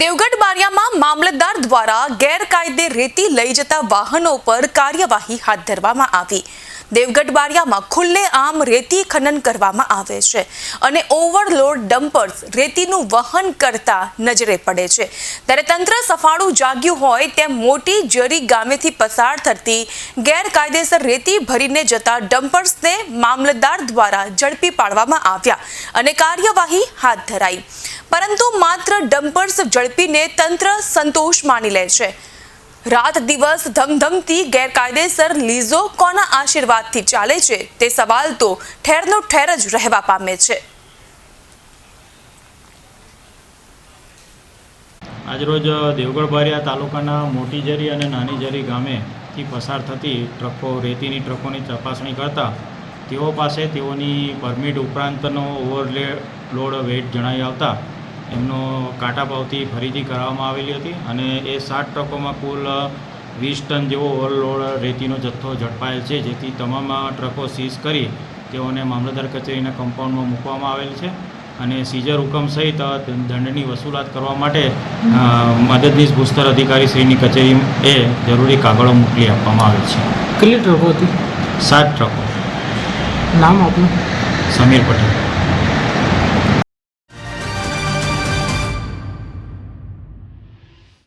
દેવગઢ બારિયામાં મામલતદાર દ્વારા ગેરકાયદે રેતી લઈ જતા વાહનો પર કાર્યવાહી હાથ ધરવામાં આવી। દેવગઢ બારિયામાં ખુલ્લેઆમ રેતી ખનન કરવામાં આવે છે અને ઓવરલોડ ડમ્પર્સ રેતીનું વહન કરતા નજરે પડે છે। ત્યારે તંત્ર સફાળું જાગ્યું હોય તેમ મોટી જરી ગામેથી પસાર થતી ગેરકાયદેસર રેતી ભરીને જતા ડમ્પર્સને મામલતદાર દ્વારા ઝડપી પાડવામાં આવ્યા અને કાર્યવાહી હાથ ધરાઈ। પરંતુ માત્ર ડમ્પર્સ ઝડપીને તંત્ર સંતોષ માની લે છે। રાત દિવસ ધમધમતી ગેરકાયદેસર લીઝો કોના આશીર્વાદથી ચાલે છે તે સવાલ તો ઠેરનો ઠેર જ રહેવા પામે છે। આજરોજ દેવગઢ બારિયા તાલુકાના મોટી જરી અને નાની જરી ગામેથી પસાર થતી ટ્રકો રેતીની ટ્રકોની તપાસણી કરતા તેઓ પાસે તેઓની પરમિટ ઉપરાંતનો ઓવરલોડ વેઇટ જણાઈ આવતા એમનો કાંટા પાવતી ફરીથી કરાવવામાં આવેલી હતી અને એ 7 ટ્રકોમાં કુલ 20 ટન જેવો ઓવરલોડ રેતીનો જથ્થો ઝડપાયેલ છે, જેથી તમામ ટ્રકો સીઝ કરી તેઓને મામલતદાર કચેરીના કમ્પાઉન્ડમાં મૂકવામાં આવેલ છે અને સીઝર હુકમ સહિત દંડની વસૂલાત કરવા માટે મદદનીશ ભૂસ્તર અધિકારી શ્રીની કચેરીએ જરૂરી કાગળો મોકલી આપવામાં આવેલ છે। કેટલી ટ્રકો હતી? 7 ટ્રકો। નામ આપનું? સમીર પટેલ।